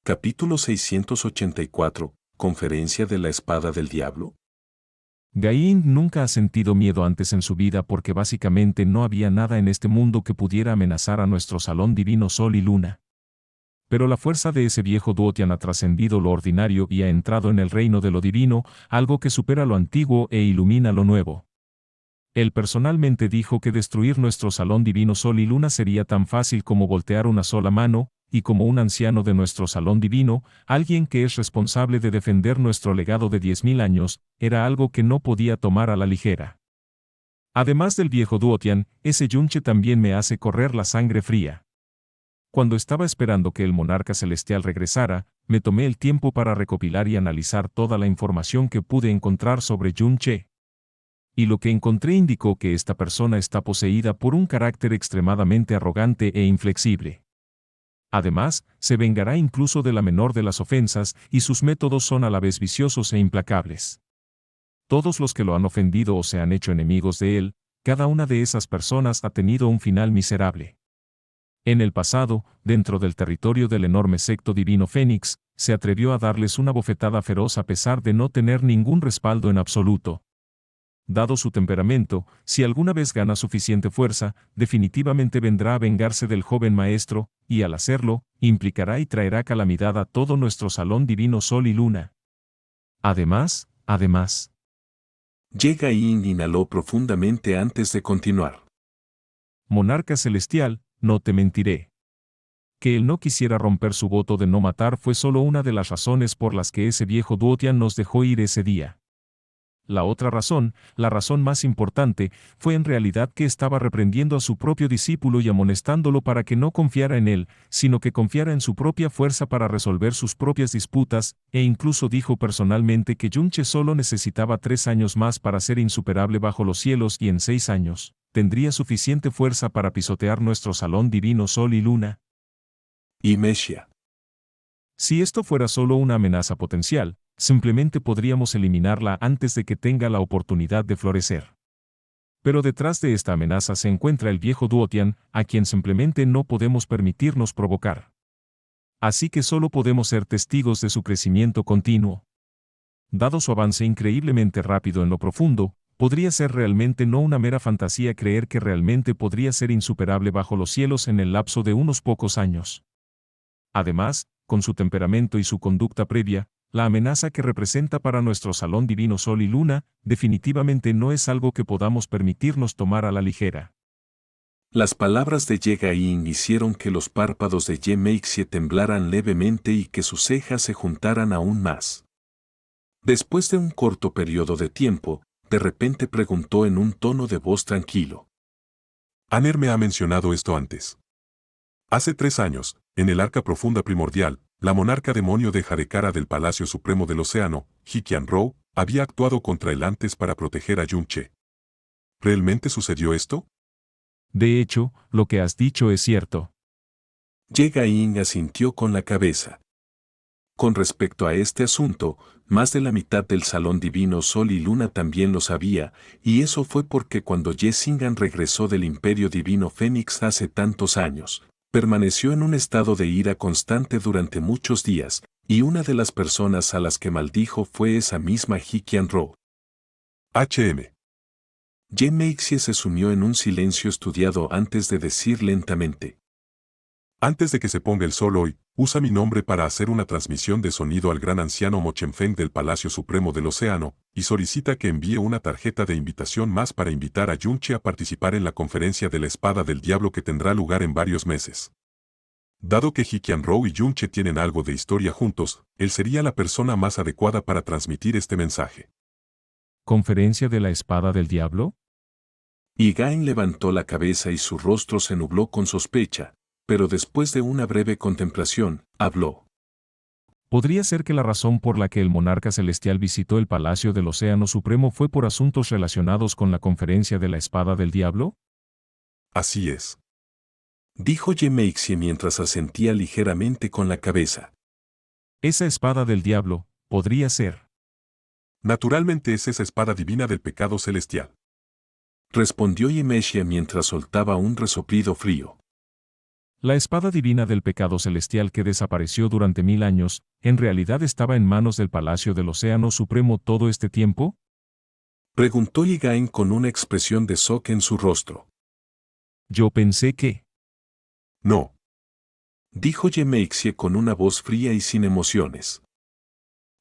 Capítulo 684. Conferencia de la Espada del Diablo. Gain nunca ha sentido miedo antes en su vida porque básicamente no había nada en este mundo que pudiera amenazar a nuestro salón divino Sol y Luna. Pero la fuerza de ese viejo Duotian ha trascendido lo ordinario y ha entrado en el reino de lo divino, algo que supera lo antiguo e ilumina lo nuevo. Él personalmente dijo que destruir nuestro salón divino Sol y Luna sería tan fácil como voltear una sola mano, y como un anciano de nuestro salón divino, alguien que es responsable de defender nuestro legado de 10.000 años, era algo que no podía tomar a la ligera. Además del viejo Duotian, ese yunche también me hace correr la sangre fría. Cuando estaba esperando que el monarca celestial regresara, me tomé el tiempo para recopilar y analizar toda la información que pude encontrar sobre Yunche. Y lo que encontré indicó que esta persona está poseída por un carácter extremadamente arrogante e inflexible. Además, se vengará incluso de la menor de las ofensas, y sus métodos son a la vez viciosos e implacables. Todos los que lo han ofendido o se han hecho enemigos de él, cada una de esas personas ha tenido un final miserable. En el pasado, dentro del territorio del enorme secto divino Fénix, se atrevió a darles una bofetada feroz a pesar de no tener ningún respaldo en absoluto. Dado su temperamento, si alguna vez gana suficiente fuerza, definitivamente vendrá a vengarse del joven maestro, y al hacerlo, implicará y traerá calamidad a todo nuestro salón divino Sol y Luna. Además. Gain inhaló profundamente antes de continuar. Monarca celestial, no te mentiré. Que él no quisiera romper su voto de no matar fue solo una de las razones por las que ese viejo Duotian nos dejó ir ese día. La otra razón, la razón más importante, fue en realidad que estaba reprendiendo a su propio discípulo y amonestándolo para que no confiara en él, sino que confiara en su propia fuerza para resolver sus propias disputas, e incluso dijo personalmente que Yunche solo necesitaba 3 años más para ser insuperable bajo los cielos y en 6 años, tendría suficiente fuerza para pisotear nuestro salón divino Sol y Luna. Y Meshia. Si esto fuera solo una amenaza potencial, simplemente podríamos eliminarla antes de que tenga la oportunidad de florecer. Pero detrás de esta amenaza se encuentra el viejo Duotian, a quien simplemente no podemos permitirnos provocar. Así que solo podemos ser testigos de su crecimiento continuo. Dado su avance increíblemente rápido en lo profundo, podría ser realmente no una mera fantasía creer que realmente podría ser insuperable bajo los cielos en el lapso de unos pocos años. Además, con su temperamento y su conducta previa, la amenaza que representa para nuestro salón divino Sol y Luna, definitivamente no es algo que podamos permitirnos tomar a la ligera. Las palabras de Gain hicieron que los párpados de Meixie temblaran levemente y que sus cejas se juntaran aún más. Después de un corto periodo de tiempo, de repente preguntó en un tono de voz tranquilo. Aner me ha mencionado esto antes. Hace 3 años, en el Arca Profunda Primordial, la monarca demonio de Jarekara del Palacio Supremo del Océano, Hikian-Rou, había actuado contra él antes para proteger a Yunche. ¿Realmente sucedió esto? De hecho, lo que has dicho es cierto. Gain asintió con la cabeza. Con respecto a este asunto, más de la mitad del Salón Divino Sol y Luna también lo sabía, y eso fue porque cuando Singan regresó del Imperio Divino Fénix hace tantos años, permaneció en un estado de ira constante durante muchos días, y una de las personas a las que maldijo fue esa misma Hikian-Rou. Meixie se sumió en un silencio estudiado antes de decir lentamente. Antes de que se ponga el sol hoy, usa mi nombre para hacer una transmisión de sonido al gran anciano Mochenfeng del Palacio Supremo del Océano, y solicita que envíe una tarjeta de invitación más para invitar a Yunche a participar en la conferencia de la Espada del Diablo que tendrá lugar en varios meses. Dado que Hikian-Rou y Yunche tienen algo de historia juntos, él sería la persona más adecuada para transmitir este mensaje. ¿Conferencia de la Espada del Diablo? Gain levantó la cabeza y su rostro se nubló con sospecha, pero después de una breve contemplación, habló. ¿Podría ser que la razón por la que el monarca celestial visitó el Palacio del Océano Supremo fue por asuntos relacionados con la conferencia de la Espada del Diablo? Así es. Dijo Meixie mientras asentía ligeramente con la cabeza. Esa Espada del Diablo, podría ser. Naturalmente es esa espada divina del pecado celestial. Respondió Meixie mientras soltaba un resoplido frío. La espada divina del pecado celestial que desapareció durante 1000 años, ¿en realidad estaba en manos del Palacio del Océano Supremo todo este tiempo? Preguntó Yigain con una expresión de shock en su rostro. Yo pensé que... No. Dijo Yemeixie con una voz fría y sin emociones.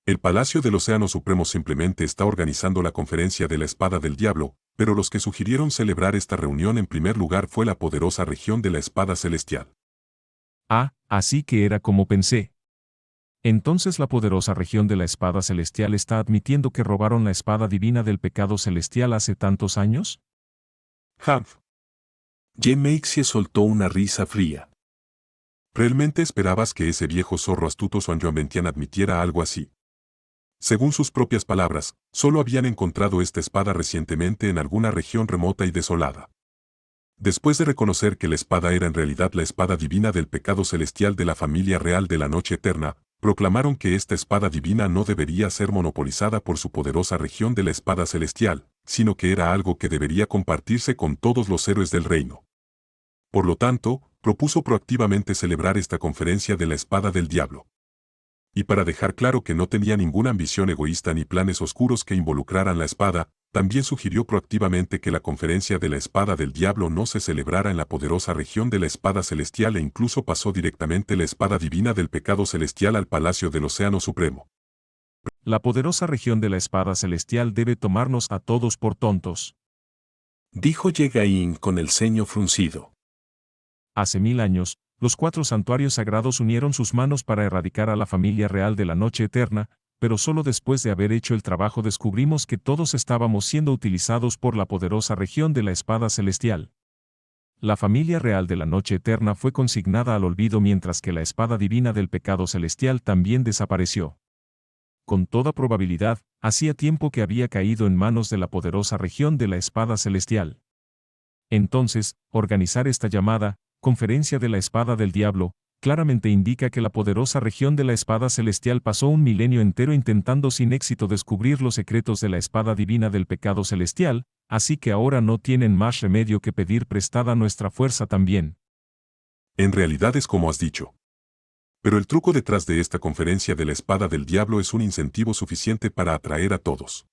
El Palacio del Océano Supremo simplemente está organizando la conferencia de la Espada del Diablo, pero los que sugirieron celebrar esta reunión en primer lugar fue la poderosa región de la Espada Celestial. Ah, así que era como pensé. Entonces la poderosa región de la espada celestial está admitiendo que robaron la espada divina del pecado celestial hace tantos años? Hanf, Yemeixie soltó una risa fría. ¿realmente esperabas que ese viejo zorro astuto Xuan Yuanbentian admitiera algo así? Según sus propias palabras, solo habían encontrado esta espada recientemente en alguna región remota y desolada. Después de reconocer que la espada era en realidad la espada divina del pecado celestial de la familia real de la noche eterna, proclamaron que esta espada divina no debería ser monopolizada por su poderosa región de la espada celestial, sino que era algo que debería compartirse con todos los héroes del reino. Por lo tanto, propuso proactivamente celebrar esta conferencia de la espada del diablo. Y para dejar claro que no tenía ninguna ambición egoísta ni planes oscuros que involucraran la espada, también sugirió proactivamente que la conferencia de la espada del diablo no se celebrara en la poderosa región de la espada celestial e incluso pasó directamente la espada divina del pecado celestial al Palacio del Océano Supremo. La poderosa región de la espada celestial debe tomarnos a todos por tontos. Dijo Yegain con el ceño fruncido. Hace 1000 años, los 4 santuarios sagrados unieron sus manos para erradicar a la familia real de la noche eterna, pero solo después de haber hecho el trabajo descubrimos que todos estábamos siendo utilizados por la poderosa región de la espada celestial. La familia real de la noche eterna fue consignada al olvido mientras que la espada divina del pecado celestial también desapareció. Con toda probabilidad, hacía tiempo que había caído en manos de la poderosa región de la espada celestial. Entonces, organizar esta llamada Conferencia de la Espada del Diablo, claramente indica que la poderosa región de la espada celestial pasó un milenio entero intentando sin éxito descubrir los secretos de la espada divina del pecado celestial, así que ahora no tienen más remedio que pedir prestada nuestra fuerza también. En realidad es como has dicho. Pero el truco detrás de esta conferencia de la espada del diablo es un incentivo suficiente para atraer a todos.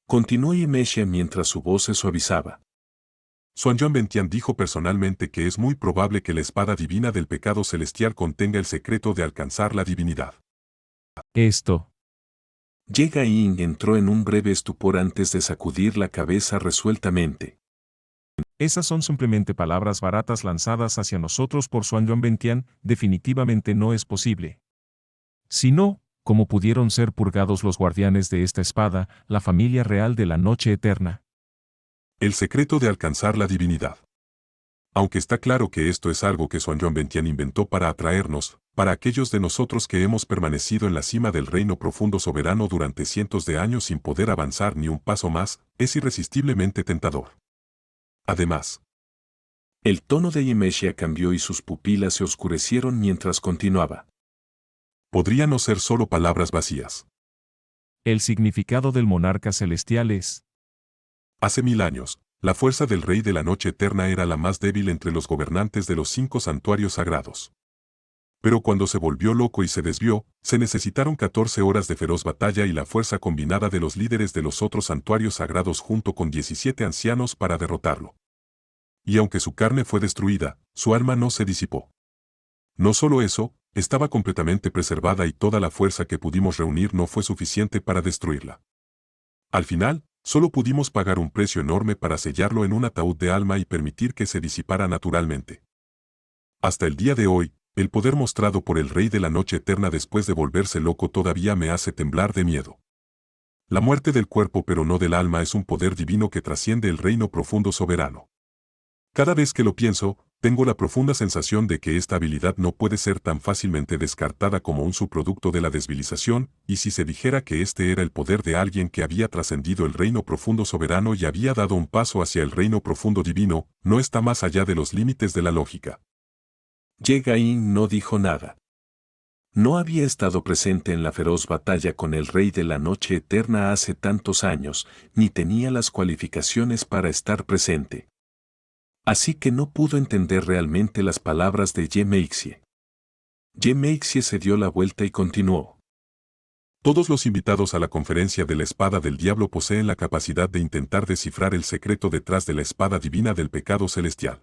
Continuó Yemeixie mientras su voz se suavizaba. Xuan Yuanbentian dijo personalmente que es muy probable que la espada divina del pecado celestial contenga el secreto de alcanzar la divinidad. Esto. Yegain entró en un breve estupor antes de sacudir la cabeza resueltamente. Esas son simplemente palabras baratas lanzadas hacia nosotros por Xuan Yuanbentian, definitivamente no es posible. Si no, ¿cómo pudieron ser purgados los guardianes de esta espada, la familia real de la noche eterna? El secreto de alcanzar la divinidad. Aunque está claro que esto es algo que Xuan Yuanbentian inventó para atraernos, para aquellos de nosotros que hemos permanecido en la cima del reino profundo soberano durante cientos de años sin poder avanzar ni un paso más, es irresistiblemente tentador. Además, el tono de Yemeixie cambió y sus pupilas se oscurecieron mientras continuaba. Podría no ser solo palabras vacías. El significado del monarca celestial es: hace 1000 años, la fuerza del Rey de la Noche Eterna era la más débil entre los gobernantes de los 5 santuarios sagrados. Pero cuando se volvió loco y se desvió, se necesitaron 14 horas de feroz batalla y la fuerza combinada de los líderes de los otros santuarios sagrados junto con 17 ancianos para derrotarlo. Y aunque su carne fue destruida, su alma no se disipó. No solo eso, estaba completamente preservada y toda la fuerza que pudimos reunir no fue suficiente para destruirla. Al final, solo pudimos pagar un precio enorme para sellarlo en un ataúd de alma y permitir que se disipara naturalmente. Hasta el día de hoy, el poder mostrado por el Rey de la Noche Eterna después de volverse loco todavía me hace temblar de miedo. La muerte del cuerpo pero no del alma es un poder divino que trasciende el reino profundo soberano. Cada vez que lo pienso, tengo la profunda sensación de que esta habilidad no puede ser tan fácilmente descartada como un subproducto de la desvilización, y si se dijera que este era el poder de alguien que había trascendido el reino profundo soberano y había dado un paso hacia el reino profundo divino, no está más allá de los límites de la lógica. Yegain no dijo nada. No había estado presente en la feroz batalla con el Rey de la Noche Eterna hace tantos años, ni tenía las cualificaciones para estar presente. Así que no pudo entender realmente las palabras de Ye Meixie. Ye Meixie se dio la vuelta y continuó. Todos los invitados a la conferencia de la espada del diablo poseen la capacidad de intentar descifrar el secreto detrás de la espada divina del pecado celestial.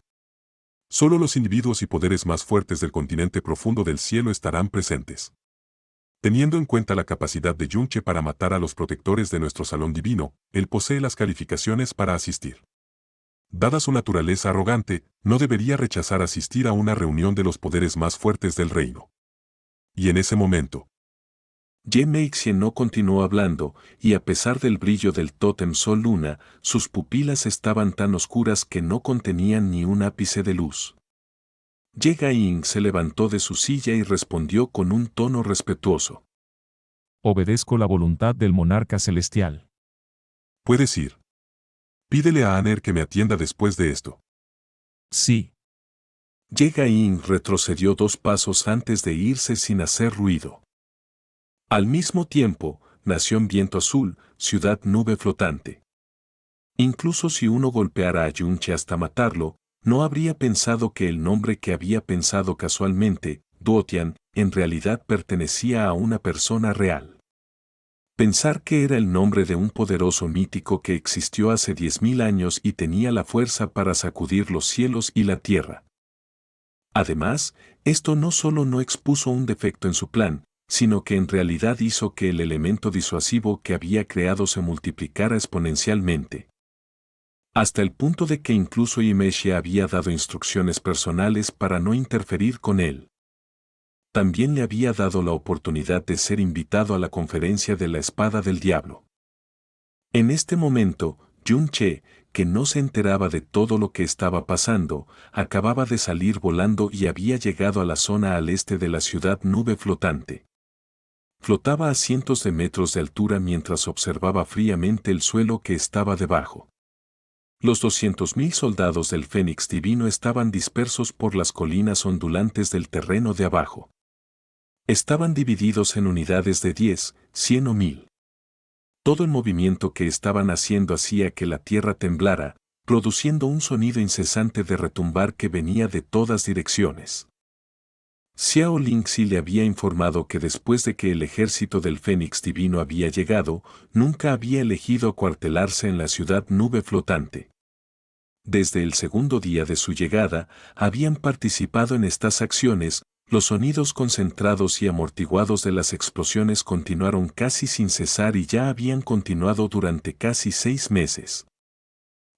Solo los individuos y poderes más fuertes del continente profundo del cielo estarán presentes. Teniendo en cuenta la capacidad de Yunche para matar a los protectores de nuestro salón divino, él posee las calificaciones para asistir. Dada su naturaleza arrogante, no debería rechazar asistir a una reunión de los poderes más fuertes del reino. Y en ese momento, Ye Meixie no continuó hablando, y a pesar del brillo del tótem Sol-Luna, sus pupilas estaban tan oscuras que no contenían ni un ápice de luz. Ye Gain se levantó de su silla y respondió con un tono respetuoso. Obedezco la voluntad del monarca celestial. puedes ir. Pídele a Aner que me atienda después de esto. Sí. Ye Gain retrocedió 2 pasos antes de irse sin hacer ruido. Al mismo tiempo, nació en Viento Azul, ciudad nube flotante. Incluso si uno golpeara a Yunche hasta matarlo, no habría pensado que el nombre que había pensado casualmente, Duotian, en realidad pertenecía a una persona real. Pensar que era el nombre de un poderoso mítico que existió hace 10.000 años y tenía la fuerza para sacudir los cielos y la tierra. Además, esto no solo no expuso un defecto en su plan, sino que en realidad hizo que el elemento disuasivo que había creado se multiplicara exponencialmente. Hasta el punto de que incluso Yemeshia había dado instrucciones personales para no interferir con él. También le había dado la oportunidad de ser invitado a la conferencia de la espada del diablo. En este momento, Yunche, que no se enteraba de todo lo que estaba pasando, acababa de salir volando y había llegado a la zona al este de la ciudad nube flotante. Flotaba a cientos de metros de altura mientras observaba fríamente el suelo que estaba debajo. Los 200.000 soldados del Fénix Divino estaban dispersos por las colinas ondulantes del terreno de abajo. Estaban divididos en unidades de 10, 100 o 1000. Todo el movimiento que estaban haciendo hacía que la tierra temblara, produciendo un sonido incesante de retumbar que venía de todas direcciones. Xiao Lingxi le había informado que después de que el ejército del Fénix Divino había llegado, nunca había elegido acuartelarse en la ciudad nube flotante. Desde el segundo día de su llegada, habían participado en estas acciones, los sonidos concentrados y amortiguados de las explosiones continuaron casi sin cesar y ya habían continuado durante casi 6 meses.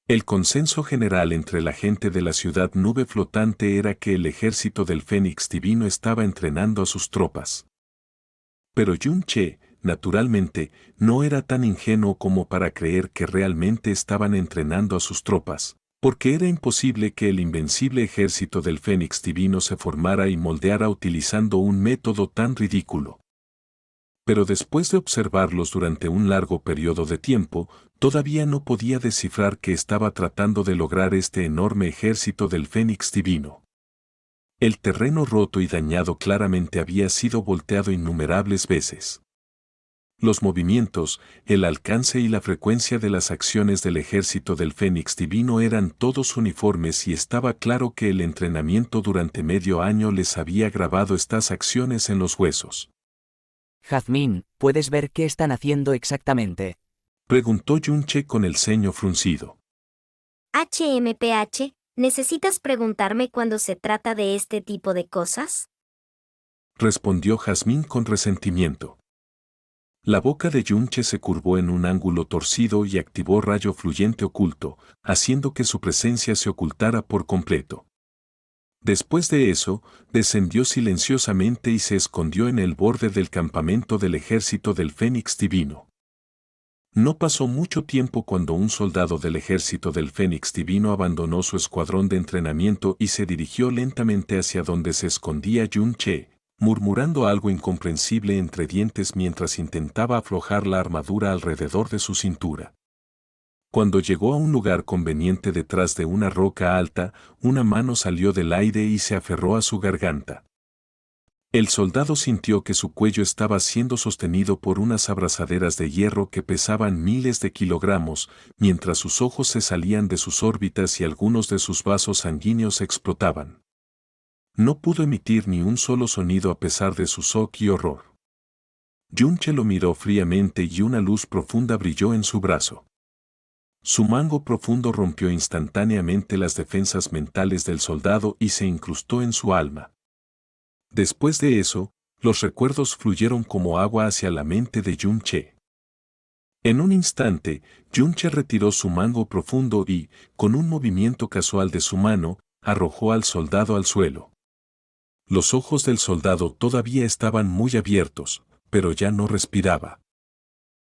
El consenso general entre la gente de la ciudad nube flotante era que el ejército del Fénix Divino estaba entrenando a sus tropas. Pero Yunche, naturalmente, no era tan ingenuo como para creer que realmente estaban entrenando a sus tropas, porque era imposible que el invencible ejército del Fénix Divino se formara y moldeara utilizando un método tan ridículo. Pero después de observarlos durante un largo periodo de tiempo, todavía no podía descifrar qué estaba tratando de lograr este enorme ejército del Fénix Divino. El terreno roto y dañado claramente había sido volteado innumerables veces. Los movimientos, el alcance y la frecuencia de las acciones del ejército del Fénix Divino eran todos uniformes y estaba claro que el entrenamiento durante medio año les había grabado estas acciones en los huesos. Jazmín, ¿puedes ver qué están haciendo exactamente? Preguntó Yunche con el ceño fruncido. HMPH, ¿necesitas preguntarme cuando se trata de este tipo de cosas? Respondió Jazmín con resentimiento. La boca de Yunche se curvó en un ángulo torcido y activó rayo fluyente oculto, haciendo que su presencia se ocultara por completo. Después de eso, descendió silenciosamente y se escondió en el borde del campamento del ejército del Fénix Divino. No pasó mucho tiempo cuando un soldado del ejército del Fénix Divino abandonó su escuadrón de entrenamiento y se dirigió lentamente hacia donde se escondía Yunche, murmurando algo incomprensible entre dientes mientras intentaba aflojar la armadura alrededor de su cintura. Cuando llegó a un lugar conveniente detrás de una roca alta, una mano salió del aire y se aferró a su garganta. El soldado sintió que su cuello estaba siendo sostenido por unas abrazaderas de hierro que pesaban miles de kilogramos, mientras sus ojos se salían de sus órbitas y algunos de sus vasos sanguíneos explotaban. No pudo emitir ni un solo sonido a pesar de su shock y horror. Yunche lo miró fríamente y una luz profunda brilló en su brazo. Su mango profundo rompió instantáneamente las defensas mentales del soldado y se incrustó en su alma. Después de eso, los recuerdos fluyeron como agua hacia la mente de Yunche. En un instante, Yunche retiró su mango profundo y, con un movimiento casual de su mano, arrojó al soldado al suelo. Los ojos del soldado todavía estaban muy abiertos, pero ya no respiraba.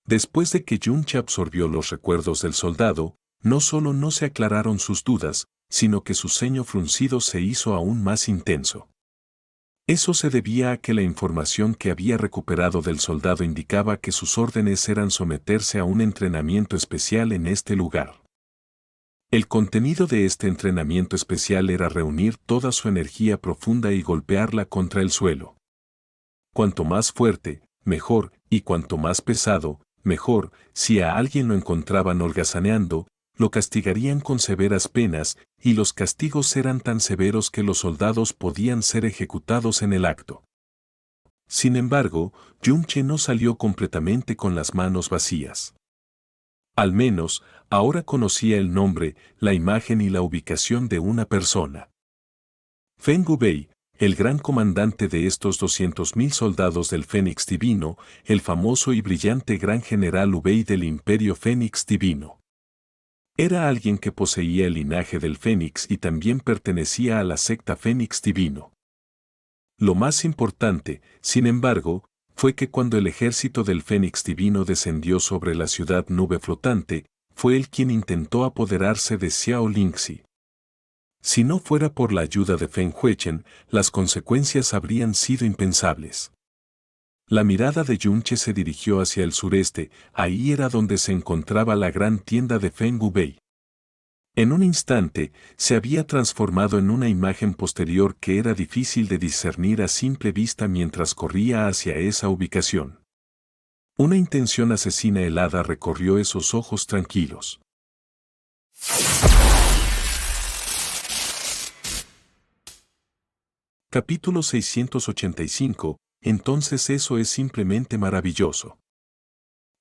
Después de que Yunche absorbió los recuerdos del soldado, no solo no se aclararon sus dudas, sino que su ceño fruncido se hizo aún más intenso. Eso se debía a que la información que había recuperado del soldado indicaba que sus órdenes eran someterse a un entrenamiento especial en este lugar. El contenido de este entrenamiento especial era reunir toda su energía profunda y golpearla contra el suelo. Cuanto más fuerte, mejor, y cuanto más pesado, mejor. Si a alguien lo encontraban holgazaneando, lo castigarían con severas penas, y los castigos eran tan severos que los soldados podían ser ejecutados en el acto. Sin embargo, Yunche no salió completamente con las manos vacías. Al menos, ahora conocía el nombre, la imagen y la ubicación de una persona. Feng Gubei, el gran comandante de estos 200.000 soldados del Fénix Divino, el famoso y brillante gran general Ubei del Imperio Fénix Divino. Era alguien que poseía el linaje del Fénix y también pertenecía a la secta Fénix Divino. Lo más importante, sin embargo, fue que cuando el ejército del Fénix Divino descendió sobre la ciudad nube flotante, fue él quien intentó apoderarse de Xiao Lingxi. Si no fuera por la ayuda de Feng Huichen, las consecuencias habrían sido impensables. La mirada de Yunche se dirigió hacia el sureste, ahí era donde se encontraba la gran tienda de Feng Gubei. En un instante, se había transformado en una imagen posterior que era difícil de discernir a simple vista mientras corría hacia esa ubicación. Una intención asesina helada recorrió esos ojos tranquilos. Capítulo 685. Entonces eso es simplemente maravilloso.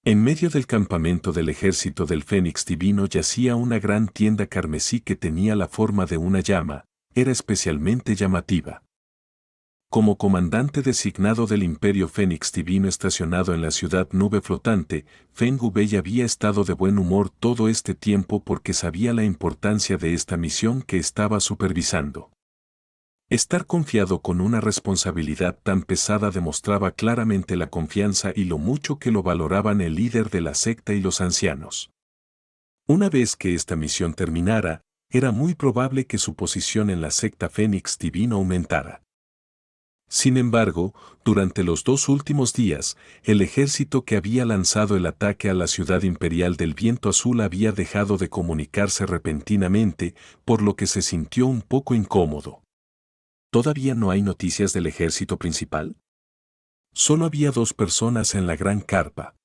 En medio del campamento del ejército del Fénix Divino yacía una gran tienda carmesí que tenía la forma de una llama, era especialmente llamativa. Como comandante designado del Imperio Fénix Divino estacionado en la ciudad nube flotante, Feng Gubei había estado de buen humor todo este tiempo porque sabía la importancia de esta misión que estaba supervisando. Estar confiado con una responsabilidad tan pesada demostraba claramente la confianza y lo mucho que lo valoraban el líder de la secta y los ancianos. Una vez que esta misión terminara, era muy probable que su posición en la secta Fénix Divino aumentara. Sin embargo, durante los 2 últimos días, el ejército que había lanzado el ataque a la ciudad imperial del Viento Azul había dejado de comunicarse repentinamente, por lo que se sintió un poco incómodo. ¿Todavía no hay noticias del ejército principal? Solo había 2 personas en la gran carpa.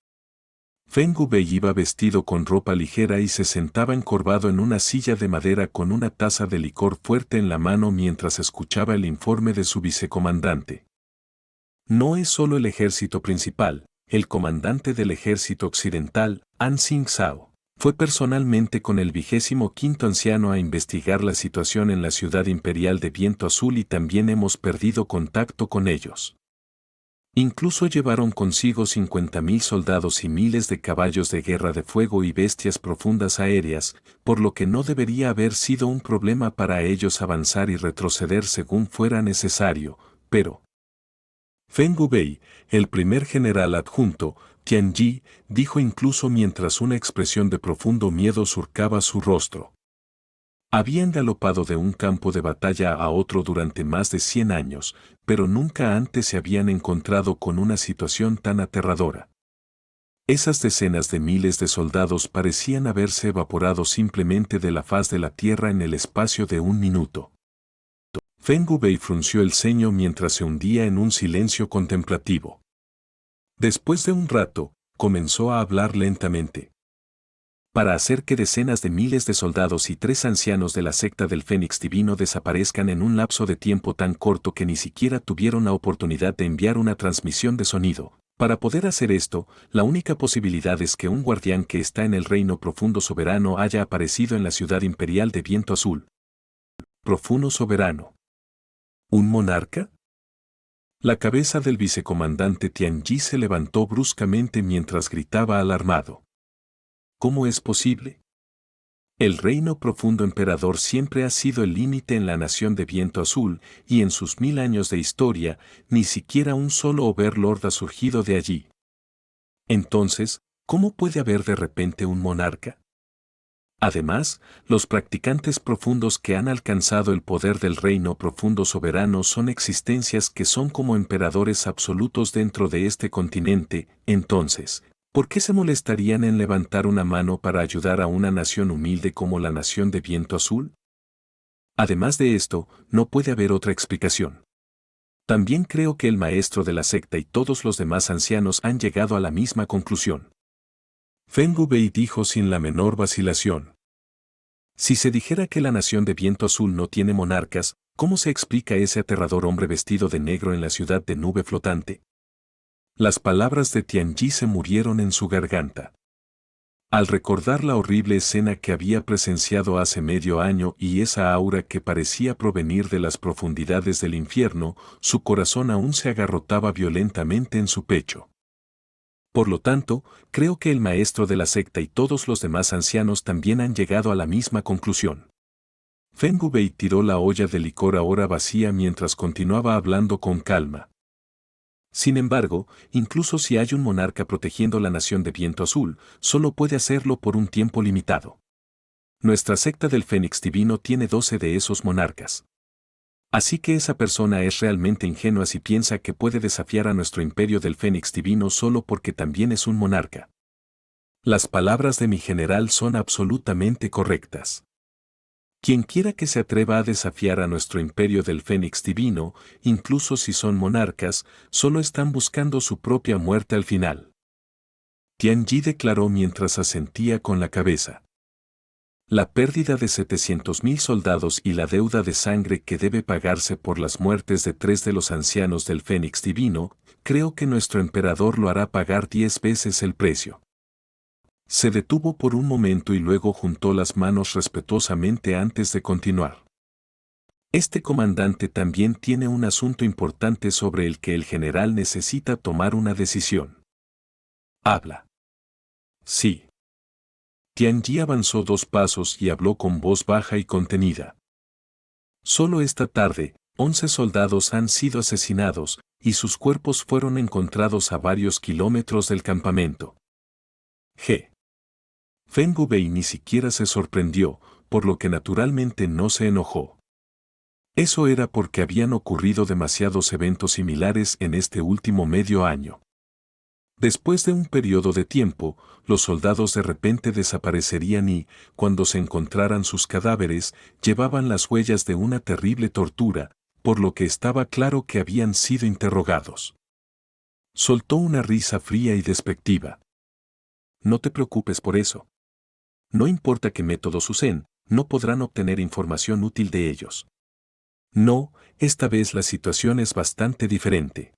Feng Gubei iba vestido con ropa ligera y se sentaba encorvado en una silla de madera con una taza de licor fuerte en la mano mientras escuchaba el informe de su vicecomandante. No es solo el ejército principal, el comandante del ejército occidental, An Xing Zhao, fue personalmente con el 25º anciano a investigar la situación en la ciudad imperial de Viento Azul y también hemos perdido contacto con ellos. Incluso llevaron consigo 50.000 soldados y miles de caballos de guerra de fuego y bestias profundas aéreas, por lo que no debería haber sido un problema para ellos avanzar y retroceder según fuera necesario, pero Feng Gubei, el primer general adjunto, Tianji, dijo incluso mientras una expresión de profundo miedo surcaba su rostro. Habían galopado de un campo de batalla a otro durante más de 100 años, pero nunca antes se habían encontrado con una situación tan aterradora. Esas decenas de miles de soldados parecían haberse evaporado simplemente de la faz de la tierra en el espacio de un minuto. Feng Wubei frunció el ceño mientras se hundía en un silencio contemplativo. Después de un rato, comenzó a hablar lentamente. Para hacer que decenas de miles de soldados y 3 ancianos de la secta del Fénix Divino desaparezcan en un lapso de tiempo tan corto que ni siquiera tuvieron la oportunidad de enviar una transmisión de sonido. Para poder hacer esto, la única posibilidad es que un guardián que está en el reino profundo soberano haya aparecido en la ciudad imperial de Viento Azul. Profundo soberano. ¿Un monarca? La cabeza del vicecomandante Tianji se levantó bruscamente mientras gritaba alarmado. ¿Cómo es posible? El reino profundo emperador siempre ha sido el límite en la nación de Viento Azul, y en sus 1000 años de historia, ni siquiera un solo overlord ha surgido de allí. Entonces, ¿cómo puede haber de repente un monarca? Además, los practicantes profundos que han alcanzado el poder del reino profundo soberano son existencias que son como emperadores absolutos dentro de este continente. Entonces, ¿por qué se molestarían en levantar una mano para ayudar a una nación humilde como la nación de Viento Azul? Además de esto, no puede haber otra explicación. También creo que el maestro de la secta y todos los demás ancianos han llegado a la misma conclusión. Feng Wubei dijo sin la menor vacilación. Si se dijera que la nación de Viento Azul no tiene monarcas, ¿cómo se explica ese aterrador hombre vestido de negro en la ciudad de nube flotante? Las palabras de Tianji se murieron en su garganta. Al recordar la horrible escena que había presenciado hace medio año y esa aura que parecía provenir de las profundidades del infierno, su corazón aún se agarrotaba violentamente en su pecho. Por lo tanto, creo que el maestro de la secta y todos los demás ancianos también han llegado a la misma conclusión. Feng Wubei tiró la olla de licor ahora vacía mientras continuaba hablando con calma. Sin embargo, incluso si hay un monarca protegiendo la nación de Viento Azul, solo puede hacerlo por un tiempo limitado. Nuestra secta del Fénix Divino tiene 12 de esos monarcas. Así que esa persona es realmente ingenua si piensa que puede desafiar a nuestro imperio del Fénix Divino solo porque también es un monarca. Las palabras de mi general son absolutamente correctas. Quienquiera que se atreva a desafiar a nuestro imperio del Fénix Divino, incluso si son monarcas, solo están buscando su propia muerte al final. Tianji declaró mientras asentía con la cabeza. La pérdida de 700.000 soldados y la deuda de sangre que debe pagarse por las muertes de 3 de los ancianos del Fénix Divino, creo que nuestro emperador lo hará pagar 10 veces el precio. Se detuvo por un momento y luego juntó las manos respetuosamente antes de continuar. Este comandante también tiene un asunto importante sobre el que el general necesita tomar una decisión. Habla. Sí. Tianji avanzó 2 pasos y habló con voz baja y contenida. Solo esta tarde, 11 soldados han sido asesinados, y sus cuerpos fueron encontrados a varios kilómetros del campamento. G. Feng Wubei ni siquiera se sorprendió, por lo que naturalmente no se enojó. Eso era porque habían ocurrido demasiados eventos similares en este último medio año. Después de un periodo de tiempo, los soldados de repente desaparecerían y, cuando se encontraran sus cadáveres, llevaban las huellas de una terrible tortura, por lo que estaba claro que habían sido interrogados. Soltó una risa fría y despectiva. No te preocupes por eso. No importa qué métodos usen, no podrán obtener información útil de ellos. No, esta vez la situación es bastante diferente.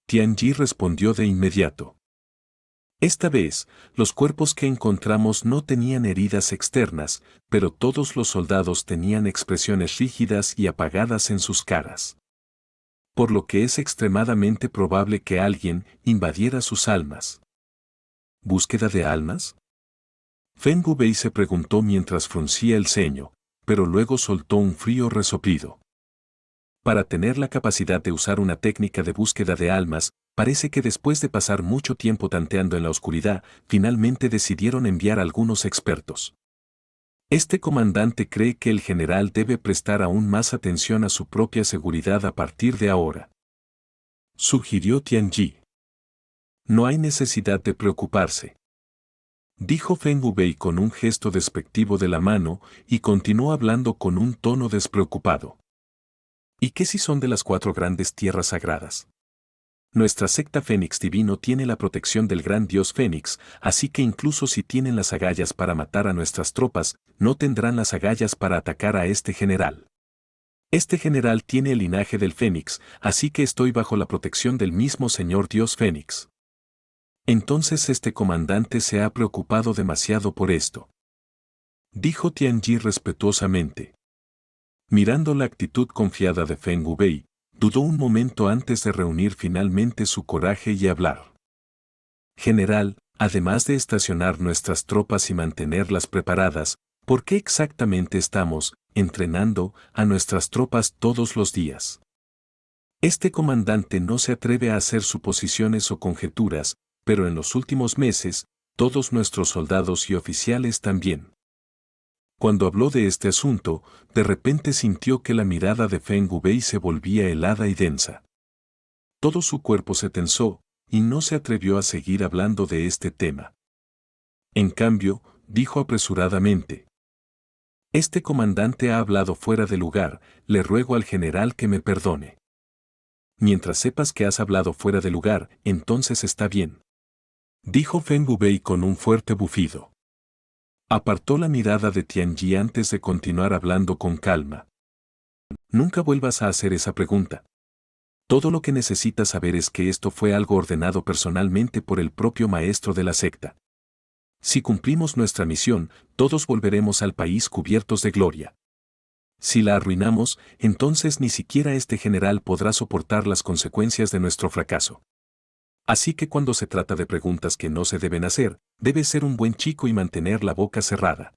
Tianji respondió de inmediato. Esta vez, los cuerpos que encontramos no tenían heridas externas, pero todos los soldados tenían expresiones rígidas y apagadas en sus caras. Por lo que es extremadamente probable que alguien invadiera sus almas. ¿Búsqueda de almas? Feng Wubei se preguntó mientras fruncía el ceño, pero luego soltó un frío resoplido. Para tener la capacidad de usar una técnica de búsqueda de almas, parece que después de pasar mucho tiempo tanteando en la oscuridad, finalmente decidieron enviar a algunos expertos. Este comandante cree que el general debe prestar aún más atención a su propia seguridad a partir de ahora. Sugirió Tianji. No hay necesidad de preocuparse. Dijo Feng Wubei con un gesto despectivo de la mano y continuó hablando con un tono despreocupado. ¿Y qué si son de las 4 grandes tierras sagradas? Nuestra secta Fénix Divino tiene la protección del gran dios Fénix, así que incluso si tienen las agallas para matar a nuestras tropas, no tendrán las agallas para atacar a este general. Este general tiene el linaje del Fénix, así que estoy bajo la protección del mismo señor dios Fénix. Entonces este comandante se ha preocupado demasiado por esto. Dijo Tianji respetuosamente. Mirando la actitud confiada de Feng Wubei, dudó un momento antes de reunir finalmente su coraje y hablar. General, además de estacionar nuestras tropas y mantenerlas preparadas, ¿por qué exactamente estamos entrenando a nuestras tropas todos los días? Este comandante no se atreve a hacer suposiciones o conjeturas, pero en los últimos meses, todos nuestros soldados y oficiales también. Cuando habló de este asunto, de repente sintió que la mirada de Feng Wubei se volvía helada y densa. Todo su cuerpo se tensó, y no se atrevió a seguir hablando de este tema. En cambio, dijo apresuradamente: Este comandante ha hablado fuera de lugar, le ruego al general que me perdone. Mientras sepas que has hablado fuera de lugar, entonces está bien. Dijo Feng Wubei con un fuerte bufido. Apartó la mirada de Tianji antes de continuar hablando con calma. Nunca vuelvas a hacer esa pregunta. Todo lo que necesitas saber es que esto fue algo ordenado personalmente por el propio maestro de la secta. Si cumplimos nuestra misión, todos volveremos al país cubiertos de gloria. Si la arruinamos, entonces ni siquiera este general podrá soportar las consecuencias de nuestro fracaso. Así que cuando se trata de preguntas que no se deben hacer, debes ser un buen chico y mantener la boca cerrada.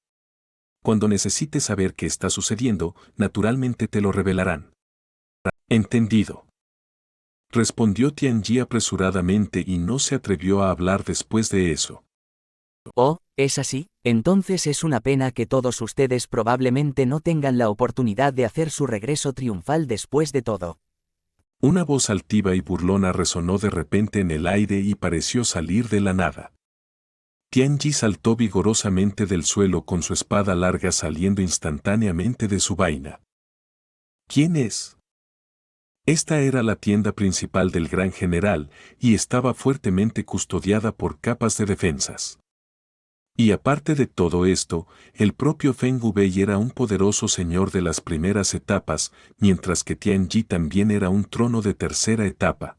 Cuando necesites saber qué está sucediendo, naturalmente te lo revelarán. Entendido. Respondió Tianji apresuradamente y no se atrevió a hablar después de eso. Oh, ¿es así? Entonces es una pena que todos ustedes probablemente no tengan la oportunidad de hacer su regreso triunfal después de todo. Una voz altiva y burlona resonó de repente en el aire y pareció salir de la nada. Tianji saltó vigorosamente del suelo con su espada larga saliendo instantáneamente de su vaina. ¿Quién es? Esta era la tienda principal del gran general y estaba fuertemente custodiada por capas de defensas. Y aparte de todo esto, el propio Feng Wubei era un poderoso señor de las primeras etapas, mientras que Tianji también era un trono de tercera etapa.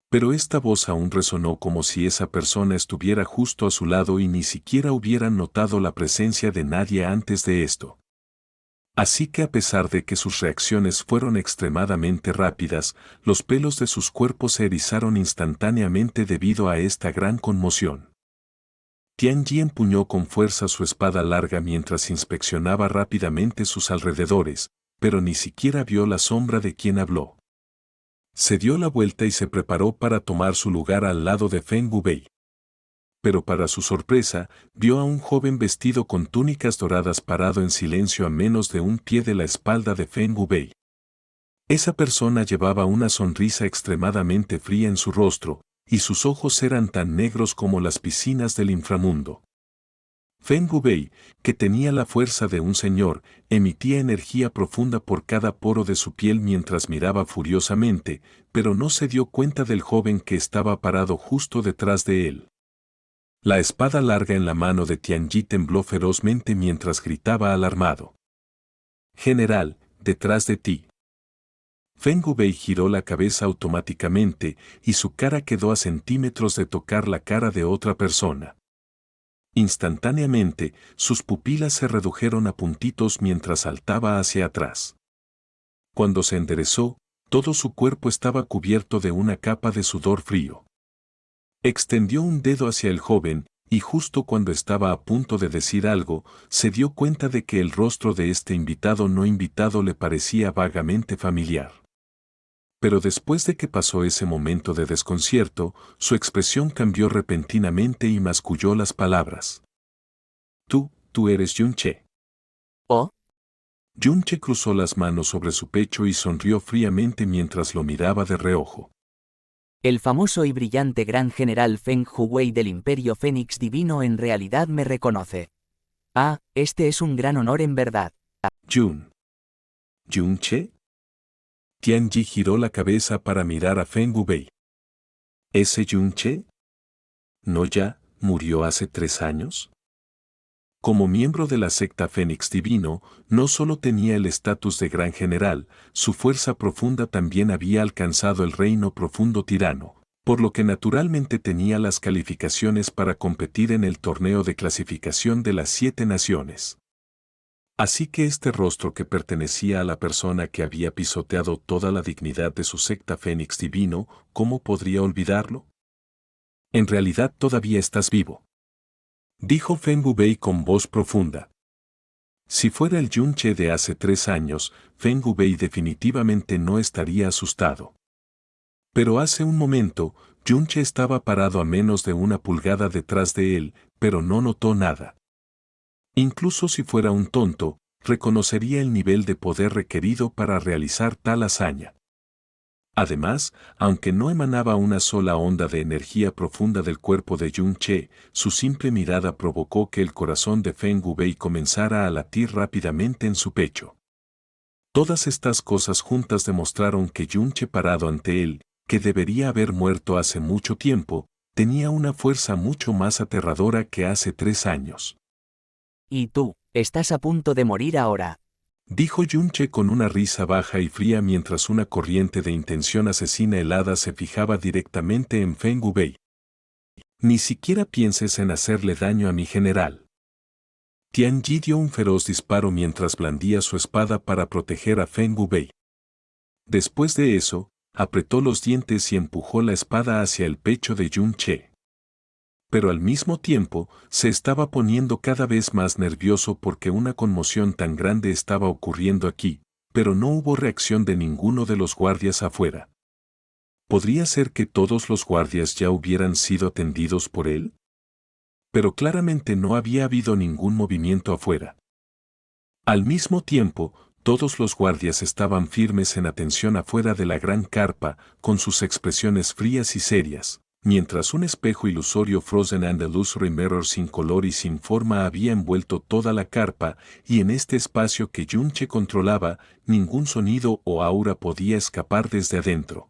Pero esta voz aún resonó como si esa persona estuviera justo a su lado y ni siquiera hubieran notado la presencia de nadie antes de esto. Así que a pesar de que sus reacciones fueron extremadamente rápidas, los pelos de sus cuerpos se erizaron instantáneamente debido a esta gran conmoción. Tianji empuñó con fuerza su espada larga mientras inspeccionaba rápidamente sus alrededores, pero ni siquiera vio la sombra de quien habló. Se dio la vuelta y se preparó para tomar su lugar al lado de Feng Wubei. Pero para su sorpresa, vio a un joven vestido con túnicas doradas parado en silencio a menos de un pie de la espalda de Feng Wubei. Esa persona llevaba una sonrisa extremadamente fría en su rostro, y sus ojos eran tan negros como las piscinas del inframundo. Feng Wubei, que tenía la fuerza de un señor, emitía energía profunda por cada poro de su piel mientras miraba furiosamente, pero no se dio cuenta del joven que estaba parado justo detrás de él. La espada larga en la mano de Tianji tembló ferozmente mientras gritaba alarmado. «General, detrás de ti». Feng Wubei giró la cabeza automáticamente y su cara quedó a centímetros de tocar la cara de otra persona. Instantáneamente, sus pupilas se redujeron a puntitos mientras saltaba hacia atrás. Cuando se enderezó, todo su cuerpo estaba cubierto de una capa de sudor frío. Extendió un dedo hacia el joven, y justo cuando estaba a punto de decir algo, se dio cuenta de que el rostro de este invitado no invitado le parecía vagamente familiar. Pero después de que pasó ese momento de desconcierto, su expresión cambió repentinamente y masculló las palabras. Tú eres Yunche. ¿Oh? Yunche cruzó las manos sobre su pecho y sonrió fríamente mientras lo miraba de reojo. El famoso y brillante gran general Feng Wubei del Imperio Fénix Divino en realidad me reconoce. Ah, este es un gran honor en verdad. Yunche. Tianji giró la cabeza para mirar a Feng Wubei. ¿Ese Yunche? ¿No ya murió hace 3 años? Como miembro de la secta Fénix Divino, no solo tenía el estatus de gran general, su fuerza profunda también había alcanzado el reino profundo tirano, por lo que naturalmente tenía las calificaciones para competir en el torneo de clasificación de las 7 naciones. Así que este rostro que pertenecía a la persona que había pisoteado toda la dignidad de su secta Fénix Divino, ¿cómo podría olvidarlo? En realidad todavía estás vivo, dijo Feng Wubei con voz profunda. Si fuera el Yunche de hace 3 años, Feng Wubei definitivamente no estaría asustado. Pero hace un momento, Yunche estaba parado a menos de 1 pulgada detrás de él, pero no notó nada. Incluso si fuera un tonto, reconocería el nivel de poder requerido para realizar tal hazaña. Además, aunque no emanaba una sola onda de energía profunda del cuerpo de Yunche, su simple mirada provocó que el corazón de Feng Wubei comenzara a latir rápidamente en su pecho. Todas estas cosas juntas demostraron que Yunche parado ante él, que debería haber muerto hace mucho tiempo, tenía una fuerza mucho más aterradora que hace 3 años. Y tú, estás a punto de morir ahora. Dijo Yunche con una risa baja y fría mientras una corriente de intención asesina helada se fijaba directamente en Feng Wubei. Ni siquiera pienses en hacerle daño a mi general. Tianji dio un feroz disparo mientras blandía su espada para proteger a Feng Wubei. Después de eso, apretó los dientes y empujó la espada hacia el pecho de Yunche. Pero al mismo tiempo, se estaba poniendo cada vez más nervioso porque una conmoción tan grande estaba ocurriendo aquí, pero no hubo reacción de ninguno de los guardias afuera. ¿Podría ser que todos los guardias ya hubieran sido atendidos por él? Pero claramente no había habido ningún movimiento afuera. Al mismo tiempo, todos los guardias estaban firmes en atención afuera de la gran carpa, con sus expresiones frías y serias, mientras un espejo ilusorio Frozen and Illusory Mirror sin color y sin forma había envuelto toda la carpa, y en este espacio que Yunche controlaba, ningún sonido o aura podía escapar desde adentro.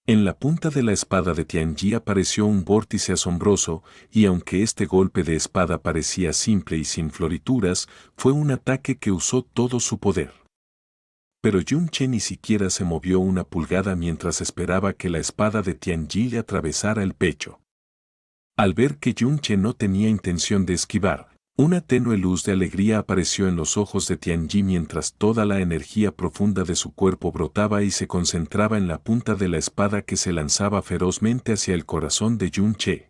En la punta de la espada de Tianji apareció un vórtice asombroso, y aunque este golpe de espada parecía simple y sin florituras, fue un ataque que usó todo su poder. Pero Yunche ni siquiera se movió 1 pulgada mientras esperaba que la espada de Tianji le atravesara el pecho. Al ver que Yunche no tenía intención de esquivar, una tenue luz de alegría apareció en los ojos de Tianji mientras toda la energía profunda de su cuerpo brotaba y se concentraba en la punta de la espada que se lanzaba ferozmente hacia el corazón de Yunche.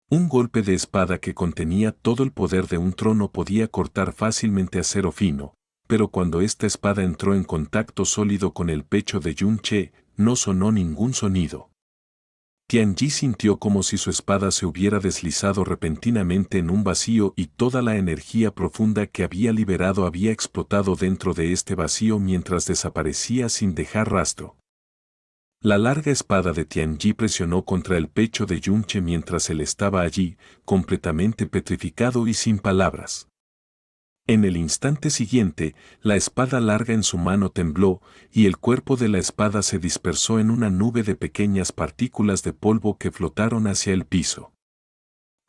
Un golpe de espada que contenía todo el poder de un trono podía cortar fácilmente acero fino, pero cuando esta espada entró en contacto sólido con el pecho de Yunche, no sonó ningún sonido. Tianji sintió como si su espada se hubiera deslizado repentinamente en un vacío y toda la energía profunda que había liberado había explotado dentro de este vacío mientras desaparecía sin dejar rastro. La larga espada de Tianji presionó contra el pecho de Yunche mientras él estaba allí, completamente petrificado y sin palabras. En el instante siguiente, la espada larga en su mano tembló, y el cuerpo de la espada se dispersó en una nube de pequeñas partículas de polvo que flotaron hacia el piso.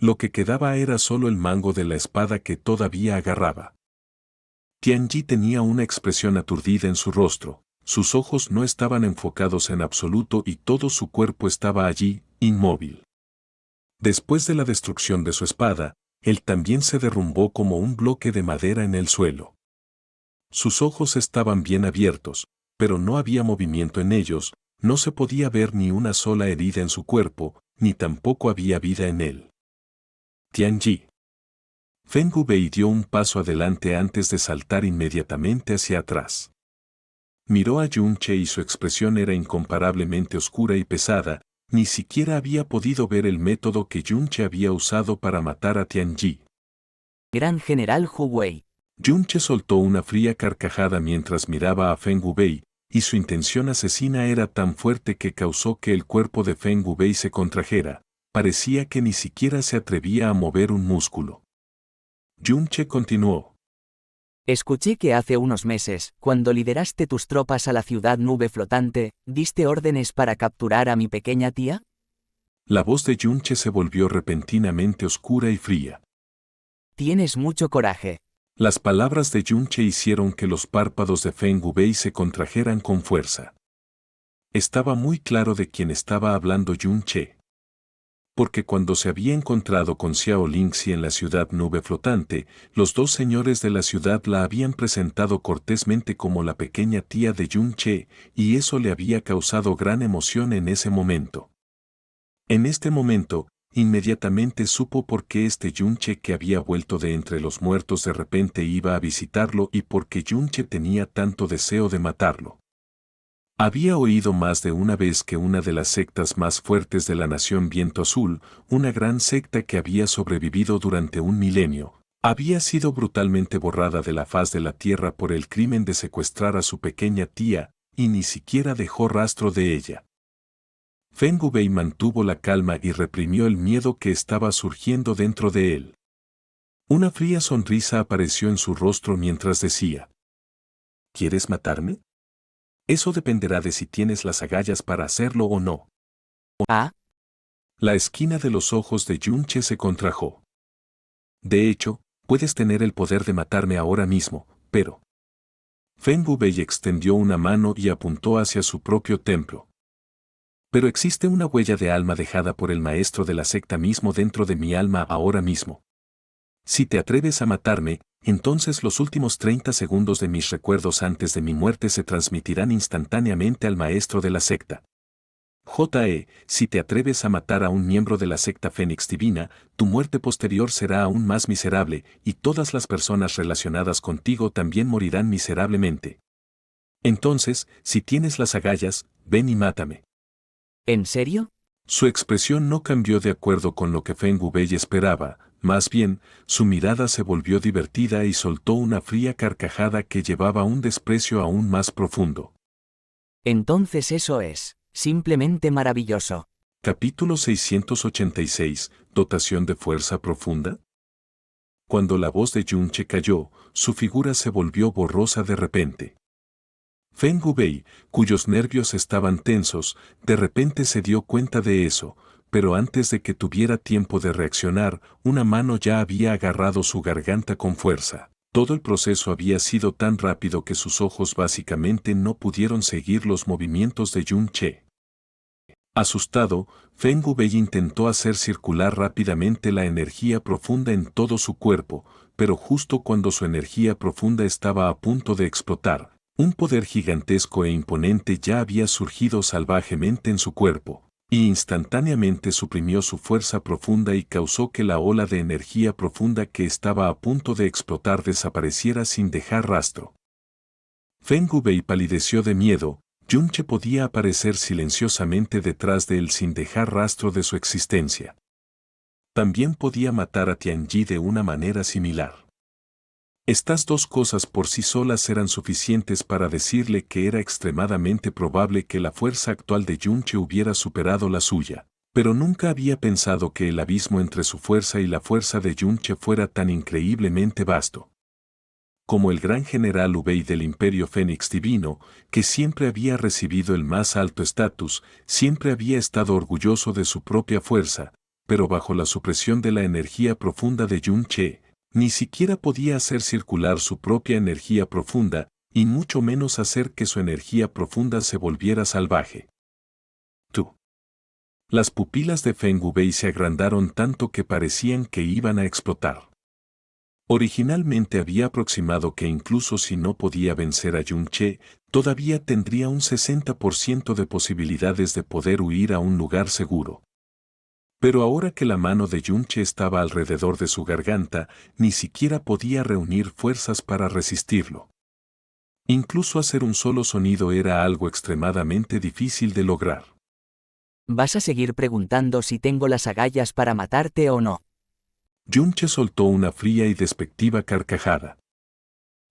Lo que quedaba era solo el mango de la espada que todavía agarraba. Tianji tenía una expresión aturdida en su rostro, sus ojos no estaban enfocados en absoluto y todo su cuerpo estaba allí, inmóvil. Después de la destrucción de su espada, él también se derrumbó como un bloque de madera en el suelo. Sus ojos estaban bien abiertos, pero no había movimiento en ellos, no se podía ver ni una sola herida en su cuerpo, ni tampoco había vida en él. Tianji. Feng Wubei dio un paso adelante antes de saltar inmediatamente hacia atrás. Miró a Yunche y su expresión era incomparablemente oscura y pesada, ni siquiera había podido ver el método que Yunche había usado para matar a Tianji. Gran General Hu Wei. Yunche soltó una fría carcajada mientras miraba a Feng Wubei, y su intención asesina era tan fuerte que causó que el cuerpo de Feng Wubei se contrajera, parecía que ni siquiera se atrevía a mover un músculo. Yunche continuó. Escuché que hace unos meses, cuando lideraste tus tropas a la ciudad nube flotante, ¿diste órdenes para capturar a mi pequeña tía? La voz de Yunche se volvió repentinamente oscura y fría. Tienes mucho coraje. Las palabras de Yunche hicieron que los párpados de Feng Wubei se contrajeran con fuerza. Estaba muy claro de quién estaba hablando Yunche. Porque cuando se había encontrado con Xiao Lingxi en la ciudad nube flotante, los dos señores de la ciudad la habían presentado cortésmente como la pequeña tía de Yunche, y eso le había causado gran emoción en ese momento. En este momento, inmediatamente supo por qué este Yunche que había vuelto de entre los muertos de repente iba a visitarlo y por qué Yunche tenía tanto deseo de matarlo. Había oído más de una vez que una de las sectas más fuertes de la nación Viento Azul, una gran secta que había sobrevivido durante un milenio, había sido brutalmente borrada de la faz de la tierra por el crimen de secuestrar a su pequeña tía, y ni siquiera dejó rastro de ella. Feng Wubei mantuvo la calma y reprimió el miedo que estaba surgiendo dentro de él. Una fría sonrisa apareció en su rostro mientras decía: ¿Quieres matarme? Eso dependerá de si tienes las agallas para hacerlo o no. ¿Ah? La esquina de los ojos de Yunche se contrajo. De hecho, puedes tener el poder de matarme ahora mismo, pero... Feng Wubei extendió una mano y apuntó hacia su propio templo. Pero existe una huella de alma dejada por el maestro de la secta mismo dentro de mi alma ahora mismo. Si te atreves a matarme, entonces los últimos 30 segundos de mis recuerdos antes de mi muerte se transmitirán instantáneamente al maestro de la secta. Si te atreves a matar a un miembro de la secta Fénix Divina, tu muerte posterior será aún más miserable y todas las personas relacionadas contigo también morirán miserablemente. Entonces, si tienes las agallas, ven y mátame. ¿En serio? Su expresión no cambió de acuerdo con lo que Feng Wubei esperaba, más bien, su mirada se volvió divertida y soltó una fría carcajada que llevaba un desprecio aún más profundo. Entonces eso es simplemente maravilloso. Capítulo 686, Dotación de fuerza profunda. Cuando la voz de Yunche cayó, su figura se volvió borrosa de repente. Feng Wubei, cuyos nervios estaban tensos, de repente se dio cuenta de eso, pero antes de que tuviera tiempo de reaccionar, una mano ya había agarrado su garganta con fuerza. Todo el proceso había sido tan rápido que sus ojos básicamente no pudieron seguir los movimientos de Yunche. Asustado, Feng Wubei intentó hacer circular rápidamente la energía profunda en todo su cuerpo, pero justo cuando su energía profunda estaba a punto de explotar, un poder gigantesco e imponente ya había surgido salvajemente en su cuerpo, y instantáneamente suprimió su fuerza profunda y causó que la ola de energía profunda que estaba a punto de explotar desapareciera sin dejar rastro. Feng Wubei palideció de miedo. Yunche podía aparecer silenciosamente detrás de él sin dejar rastro de su existencia. También podía matar a Tianyi de una manera similar. Estas dos cosas por sí solas eran suficientes para decirle que era extremadamente probable que la fuerza actual de Yunche hubiera superado la suya, pero nunca había pensado que el abismo entre su fuerza y la fuerza de Yunche fuera tan increíblemente vasto. Como el gran general Wubei del Imperio Fénix Divino, que siempre había recibido el más alto estatus, siempre había estado orgulloso de su propia fuerza, pero bajo la supresión de la energía profunda de Yunche, ni siquiera podía hacer circular su propia energía profunda, y mucho menos hacer que su energía profunda se volviera salvaje. Las pupilas de Feng Wubei se agrandaron tanto que parecían que iban a explotar. Originalmente había aproximado que incluso si no podía vencer a Yunche, todavía tendría un 60% de posibilidades de poder huir a un lugar seguro. Pero ahora que la mano de Yunche estaba alrededor de su garganta, ni siquiera podía reunir fuerzas para resistirlo. Incluso hacer un solo sonido era algo extremadamente difícil de lograr. ¿Vas a seguir preguntando si tengo las agallas para matarte o no? Yunche soltó una fría y despectiva carcajada.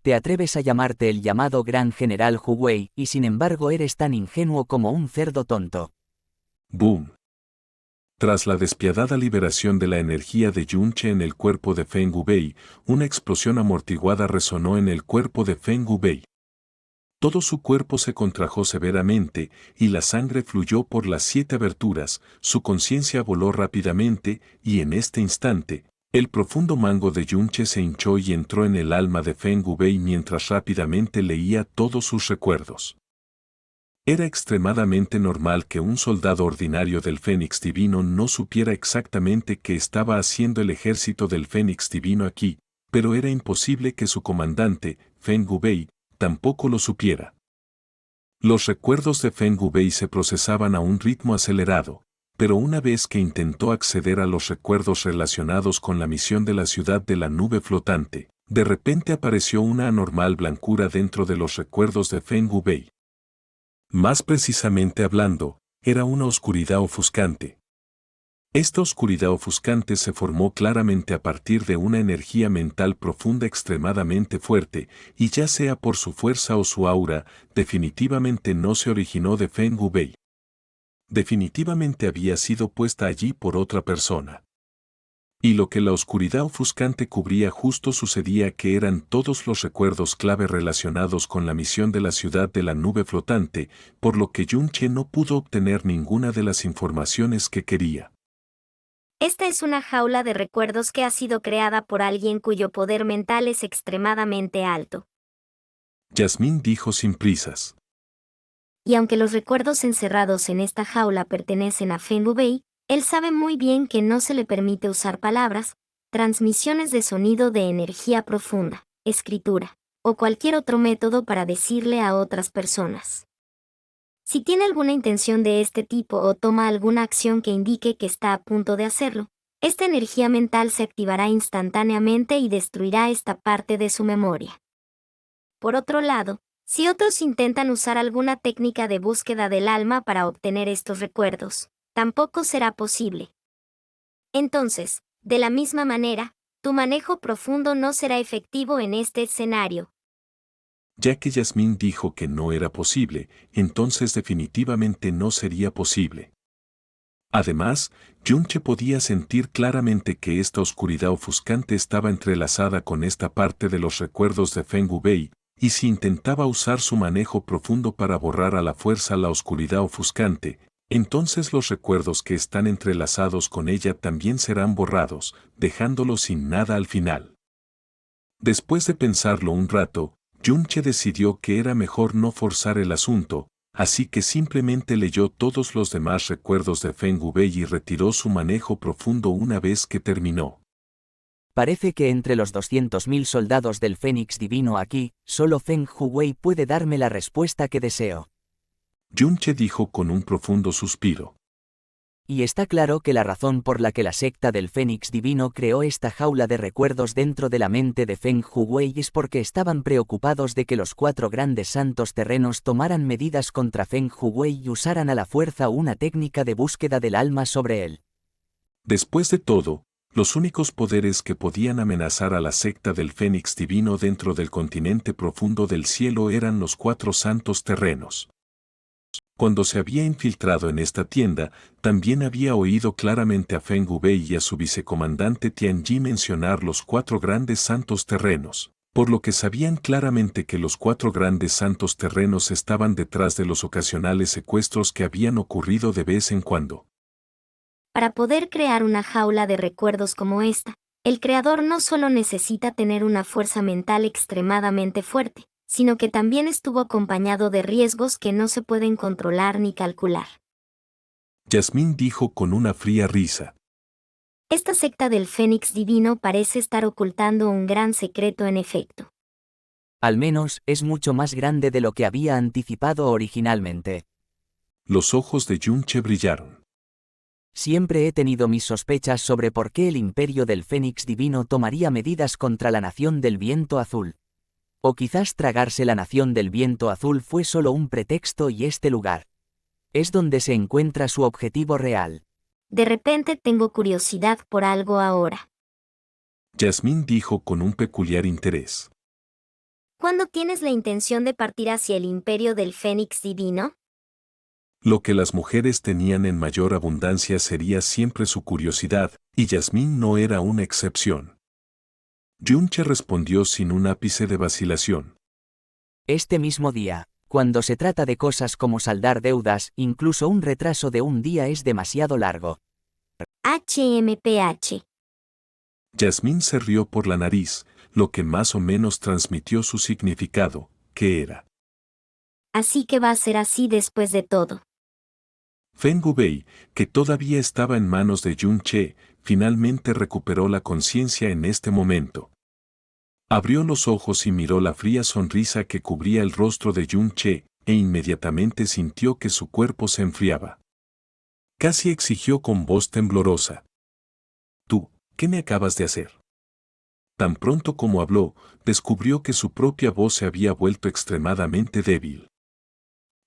Te atreves a llamarte el llamado Gran General Wubei y sin embargo eres tan ingenuo como un cerdo tonto. ¡Boom! Tras la despiadada liberación de la energía de Yunche en el cuerpo de Feng Wubei, una explosión amortiguada resonó en el cuerpo de Feng Wubei. Todo su cuerpo se contrajo severamente, y la sangre fluyó por las 7 aberturas, su conciencia voló rápidamente, y en este instante, el profundo mango de Yunche se hinchó y entró en el alma de Feng Wubei mientras rápidamente leía todos sus recuerdos. Era extremadamente normal que un soldado ordinario del Fénix Divino no supiera exactamente qué estaba haciendo el ejército del Fénix Divino aquí, pero era imposible que su comandante, Feng Wubei, tampoco lo supiera. Los recuerdos de Feng Wubei se procesaban a un ritmo acelerado, pero una vez que intentó acceder a los recuerdos relacionados con la misión de la ciudad de la nube flotante, de repente apareció una anormal blancura dentro de los recuerdos de Feng Wubei. Más precisamente hablando, era una oscuridad ofuscante. Esta oscuridad ofuscante se formó claramente a partir de una energía mental profunda extremadamente fuerte, y ya sea por su fuerza o su aura, definitivamente no se originó de Feng Wubei. Definitivamente había sido puesta allí por otra persona. Y lo que la oscuridad ofuscante cubría justo sucedía que eran todos los recuerdos clave relacionados con la misión de la ciudad de la nube flotante, por lo que Yunche no pudo obtener ninguna de las informaciones que quería. Esta es una jaula de recuerdos que ha sido creada por alguien cuyo poder mental es extremadamente alto. Yasmín dijo sin prisas. Y aunque los recuerdos encerrados en esta jaula pertenecen a Feng Wubei, él sabe muy bien que no se le permite usar palabras, transmisiones de sonido de energía profunda, escritura, o cualquier otro método para decirle a otras personas. Si tiene alguna intención de este tipo o toma alguna acción que indique que está a punto de hacerlo, esta energía mental se activará instantáneamente y destruirá esta parte de su memoria. Por otro lado, si otros intentan usar alguna técnica de búsqueda del alma para obtener estos recuerdos, tampoco será posible. Entonces, de la misma manera, tu manejo profundo no será efectivo en este escenario. Ya que Yasmín dijo que no era posible, entonces definitivamente no sería posible. Además, Yunche podía sentir claramente que esta oscuridad ofuscante estaba entrelazada con esta parte de los recuerdos de Feng Wubei, y si intentaba usar su manejo profundo para borrar a la fuerza la oscuridad ofuscante, entonces los recuerdos que están entrelazados con ella también serán borrados, dejándolo sin nada al final. Después de pensarlo un rato, Yunche decidió que era mejor no forzar el asunto, así que simplemente leyó todos los demás recuerdos de Feng Wubei y retiró su manejo profundo una vez que terminó. Parece que entre los 200.000 soldados del Fénix Divino aquí, solo Feng Wubei puede darme la respuesta que deseo. Yunche dijo con un profundo suspiro. Y está claro que la razón por la que la secta del Fénix Divino creó esta jaula de recuerdos dentro de la mente de Feng Wubei es porque estaban preocupados de que los 4 grandes santos terrenos tomaran medidas contra Feng Wubei y usaran a la fuerza una técnica de búsqueda del alma sobre él. Después de todo, los únicos poderes que podían amenazar a la secta del Fénix Divino dentro del continente profundo del cielo eran los 4 santos terrenos. Cuando se había infiltrado en esta tienda, también había oído claramente a Feng Wubei y a su vicecomandante Tianji mencionar los 4 grandes santos terrenos, por lo que sabían claramente que los 4 grandes santos terrenos estaban detrás de los ocasionales secuestros que habían ocurrido de vez en cuando. Para poder crear una jaula de recuerdos como esta, el creador no solo necesita tener una fuerza mental extremadamente fuerte, sino que también estuvo acompañado de riesgos que no se pueden controlar ni calcular. Yasmín dijo con una fría risa. Esta secta del Fénix Divino parece estar ocultando un gran secreto en efecto. Al menos, es mucho más grande de lo que había anticipado originalmente. Los ojos de Yunche brillaron. Siempre he tenido mis sospechas sobre por qué el imperio del Fénix Divino tomaría medidas contra la nación del viento azul. O quizás tragarse la nación del viento azul fue solo un pretexto y este lugar es donde se encuentra su objetivo real. De repente tengo curiosidad por algo ahora. Yasmín dijo con un peculiar interés. ¿Cuándo tienes la intención de partir hacia el imperio del Fénix Divino? Lo que las mujeres tenían en mayor abundancia sería siempre su curiosidad, y Yasmín no era una excepción. Yunche respondió sin un ápice de vacilación. Este mismo día, cuando se trata de cosas como saldar deudas, incluso un retraso de un día es demasiado largo. HMPH. Yasmín se rió por la nariz, lo que más o menos transmitió su significado, que era. Así que va a ser así después de todo. Feng Gubei, que todavía estaba en manos de Yunche, finalmente recuperó la conciencia en este momento. Abrió los ojos y miró la fría sonrisa que cubría el rostro de Yunche, e inmediatamente sintió que su cuerpo se enfriaba. Casi exigió con voz temblorosa. «Tú, ¿qué me acabas de hacer?». Tan pronto como habló, descubrió que su propia voz se había vuelto extremadamente débil.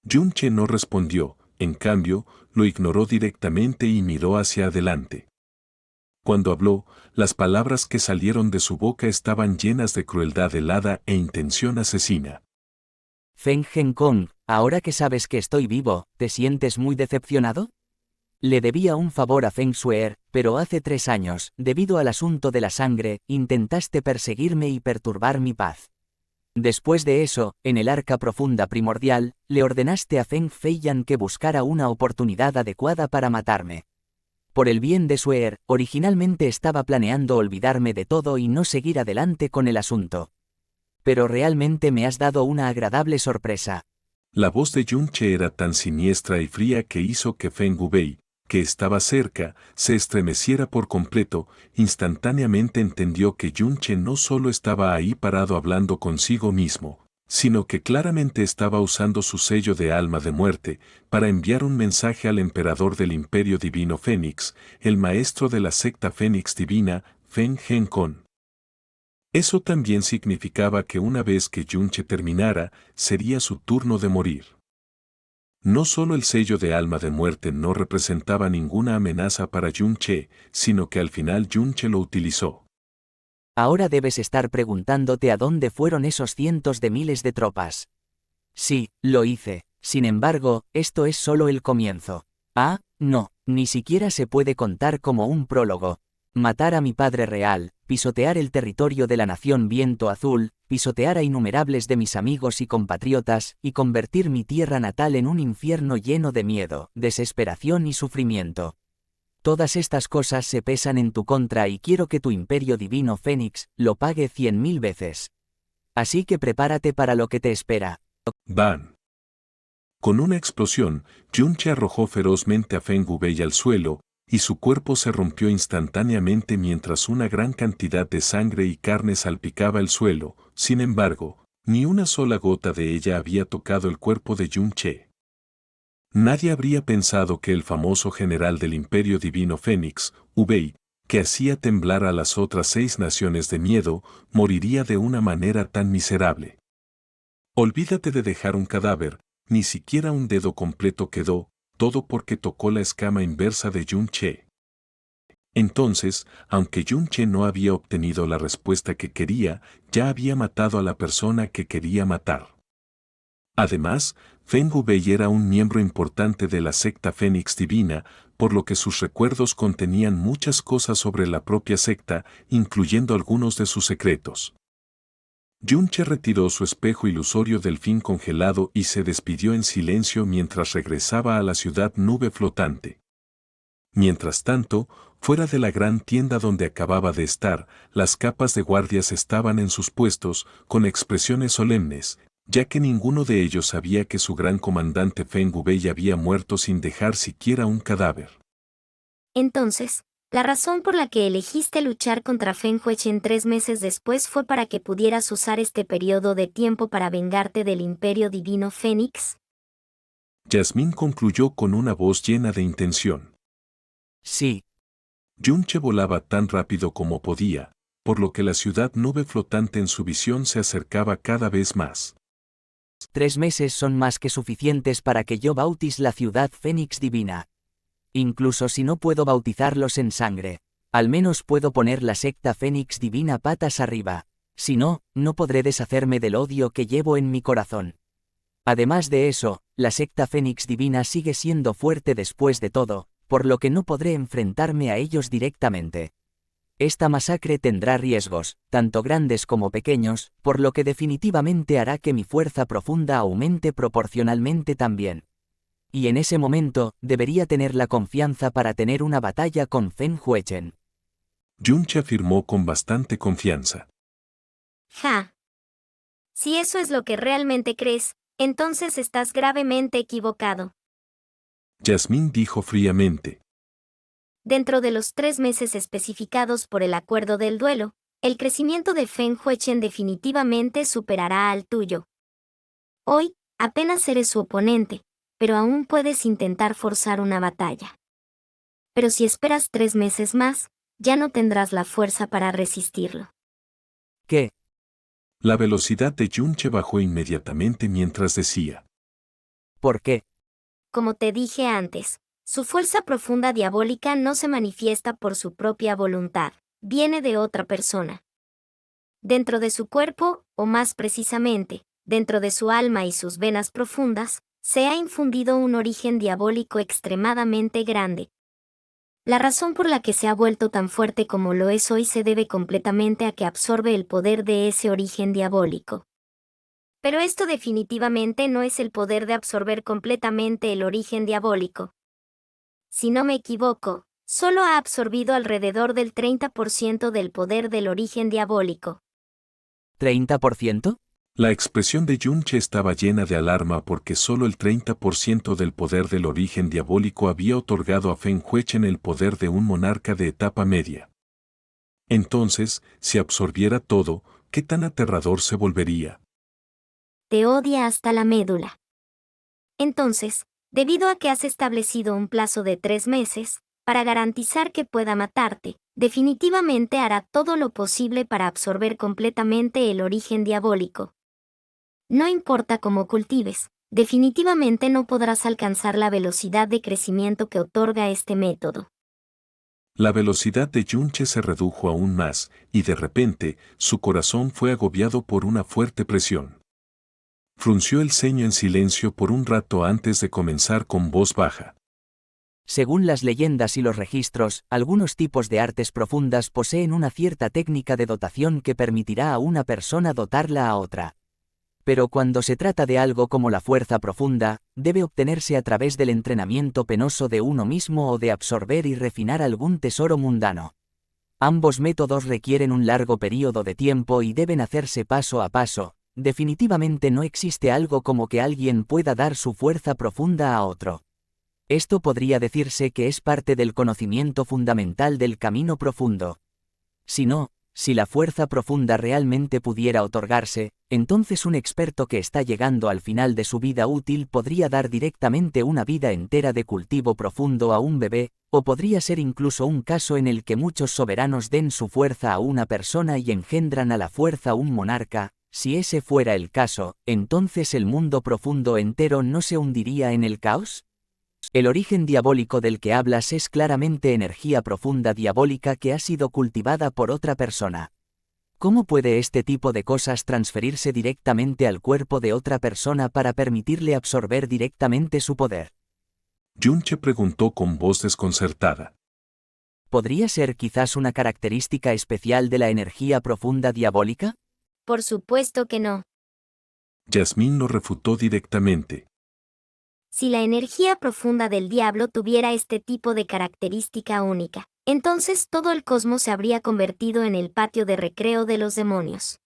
Yunche no respondió, en cambio, lo ignoró directamente y miró hacia adelante. Cuando habló, las palabras que salieron de su boca estaban llenas de crueldad helada e intención asesina. Feng Henkong, ahora que sabes que estoy vivo, ¿te sientes muy decepcionado? Le debía un favor a Feng Shuer, pero hace 3 años, debido al asunto de la sangre, intentaste perseguirme y perturbar mi paz. Después de eso, en el arca profunda primordial, le ordenaste a Feng Feiyan que buscara una oportunidad adecuada para matarme. Por el bien de Shuer, originalmente estaba planeando olvidarme de todo y no seguir adelante con el asunto. Pero realmente me has dado una agradable sorpresa. La voz de Yunche era tan siniestra y fría que hizo que Feng Gubei, que estaba cerca, se estremeciera por completo. Instantáneamente entendió que Yunche no solo estaba ahí parado hablando consigo mismo, sino que claramente estaba usando su sello de alma de muerte para enviar un mensaje al emperador del Imperio Divino Fénix, el maestro de la secta Fénix Divina, Feng Henkong. Eso también significaba que una vez que Yunche terminara, sería su turno de morir. No solo el sello de alma de muerte no representaba ninguna amenaza para Yunche, sino que al final Yunche lo utilizó. Ahora debes estar preguntándote a dónde fueron esos cientos de miles de tropas. Sí, lo hice, sin embargo, esto es solo el comienzo. Ah, no, ni siquiera se puede contar como un prólogo. Matar a mi padre real, pisotear el territorio de la nación Viento Azul, pisotear a innumerables de mis amigos y compatriotas, y convertir mi tierra natal en un infierno lleno de miedo, desesperación y sufrimiento. Todas estas cosas se pesan en tu contra y quiero que tu imperio divino Fénix lo pague 100.000 veces. Así que prepárate para lo que te espera. ¡Ban! Con una explosión, Yunche arrojó ferozmente a Feng Gubei al suelo, y su cuerpo se rompió instantáneamente mientras una gran cantidad de sangre y carne salpicaba el suelo. Sin embargo, ni una sola gota de ella había tocado el cuerpo de Yunche. Nadie habría pensado que el famoso general del Imperio Divino Fénix, Ubei, que hacía temblar a las otras 6 naciones de miedo, moriría de una manera tan miserable. Olvídate de dejar un cadáver, ni siquiera un dedo completo quedó, todo porque tocó la escama inversa de Yunche. Entonces, aunque Yunche no había obtenido la respuesta que quería, ya había matado a la persona que quería matar. Además, Feng Gubei era un miembro importante de la secta Fénix Divina, por lo que sus recuerdos contenían muchas cosas sobre la propia secta, incluyendo algunos de sus secretos. Yunche retiró su espejo ilusorio del fin congelado y se despidió en silencio mientras regresaba a la ciudad nube flotante. Mientras tanto, fuera de la gran tienda donde acababa de estar, las capas de guardias estaban en sus puestos, con expresiones solemnes, ya que ninguno de ellos sabía que su gran comandante Feng Gubei había muerto sin dejar siquiera un cadáver. Entonces, la razón por la que elegiste luchar contra Feng Huichen 3 meses después fue para que pudieras usar este periodo de tiempo para vengarte del Imperio Divino Fénix. Yasmín concluyó con una voz llena de intención. Sí. Yunche volaba tan rápido como podía, por lo que la ciudad nube flotante en su visión se acercaba cada vez más. 3 meses son más que suficientes para que yo bautice la ciudad Fénix Divina. Incluso si no puedo bautizarlos en sangre, al menos puedo poner la secta Fénix Divina patas arriba. Si no, no podré deshacerme del odio que llevo en mi corazón. Además de eso, la secta Fénix Divina sigue siendo fuerte después de todo, por lo que no podré enfrentarme a ellos directamente. Esta masacre tendrá riesgos, tanto grandes como pequeños, por lo que definitivamente hará que mi fuerza profunda aumente proporcionalmente también. Y en ese momento, debería tener la confianza para tener una batalla con Feng Huechen. Yunche afirmó con bastante confianza. Ja. Si eso es lo que realmente crees, entonces estás gravemente equivocado. Yasmín dijo fríamente. Dentro de los 3 meses especificados por el acuerdo del duelo, el crecimiento de Feng Huechen definitivamente superará al tuyo. Hoy, apenas eres su oponente, pero aún puedes intentar forzar una batalla. Pero si esperas 3 meses más, ya no tendrás la fuerza para resistirlo. ¿Qué? La velocidad de Yunche bajó inmediatamente mientras decía. ¿Por qué? Como te dije antes, su fuerza profunda diabólica no se manifiesta por su propia voluntad, viene de otra persona. Dentro de su cuerpo, o más precisamente, dentro de su alma y sus venas profundas, se ha infundido un origen diabólico extremadamente grande. La razón por la que se ha vuelto tan fuerte como lo es hoy se debe completamente a que absorbe el poder de ese origen diabólico. Pero esto definitivamente no es el poder de absorber completamente el origen diabólico. Si no me equivoco, solo ha absorbido alrededor del 30% del poder del origen diabólico. ¿30%? La expresión de Yunche estaba llena de alarma porque solo el 30% del poder del origen diabólico había otorgado a Feng Huechen el poder de un monarca de etapa media. Entonces, si absorbiera todo, ¿qué tan aterrador se volvería? Te odia hasta la médula. Entonces, debido a que has establecido un plazo de 3 meses, para garantizar que pueda matarte, definitivamente hará todo lo posible para absorber completamente el origen diabólico. No importa cómo cultives, definitivamente no podrás alcanzar la velocidad de crecimiento que otorga este método. La velocidad de Yunche se redujo aún más, y de repente, su corazón fue agobiado por una fuerte presión. Frunció el ceño en silencio por un rato antes de comenzar con voz baja. Según las leyendas y los registros, algunos tipos de artes profundas poseen una cierta técnica de dotación que permitirá a una persona dotarla a otra. Pero cuando se trata de algo como la fuerza profunda, debe obtenerse a través del entrenamiento penoso de uno mismo o de absorber y refinar algún tesoro mundano. Ambos métodos requieren un largo periodo de tiempo y deben hacerse paso a paso. Definitivamente no existe algo como que alguien pueda dar su fuerza profunda a otro. Esto podría decirse que es parte del conocimiento fundamental del camino profundo. Si la fuerza profunda realmente pudiera otorgarse, entonces un experto que está llegando al final de su vida útil podría dar directamente una vida entera de cultivo profundo a un bebé, o podría ser incluso un caso en el que muchos soberanos den su fuerza a una persona y engendran a la fuerza un monarca. Si ese fuera el caso, entonces el mundo profundo entero no se hundiría en el caos. El origen diabólico del que hablas es claramente energía profunda diabólica que ha sido cultivada por otra persona. ¿Cómo puede este tipo de cosas transferirse directamente al cuerpo de otra persona para permitirle absorber directamente su poder? Yunche preguntó con voz desconcertada. ¿Podría ser quizás una característica especial de la energía profunda diabólica? Por supuesto que no. Yasmín lo refutó directamente. Si la energía profunda del diablo tuviera este tipo de característica única, entonces todo el cosmos se habría convertido en el patio de recreo de los demonios.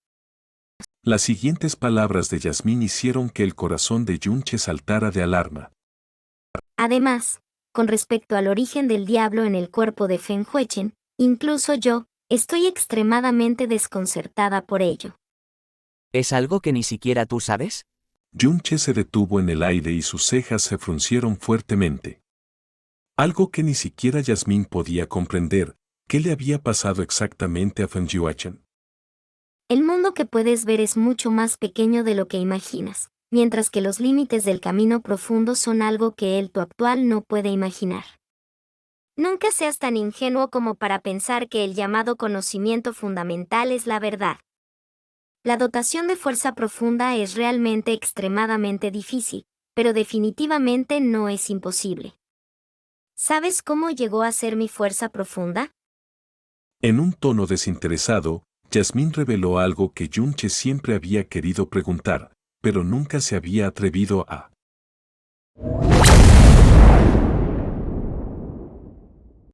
Las siguientes palabras de Yasmín hicieron que el corazón de Yunche saltara de alarma. Además, con respecto al origen del diablo en el cuerpo de Feng Huechen, incluso yo, estoy extremadamente desconcertada por ello. ¿Es algo que ni siquiera tú sabes? Yunche se detuvo en el aire y sus cejas se fruncieron fuertemente. Algo que ni siquiera Yasmín podía comprender. ¿Qué le había pasado exactamente a Feng Huechen? El mundo que puedes ver es mucho más pequeño de lo que imaginas, mientras que los límites del camino profundo son algo que el tú actual no puede imaginar. Nunca seas tan ingenuo como para pensar que el llamado conocimiento fundamental es la verdad. La dotación de fuerza profunda es realmente extremadamente difícil, pero definitivamente no es imposible. ¿Sabes cómo llegó a ser mi fuerza profunda? En un tono desinteresado, Yasmín reveló algo que Yunche siempre había querido preguntar, pero nunca se había atrevido a.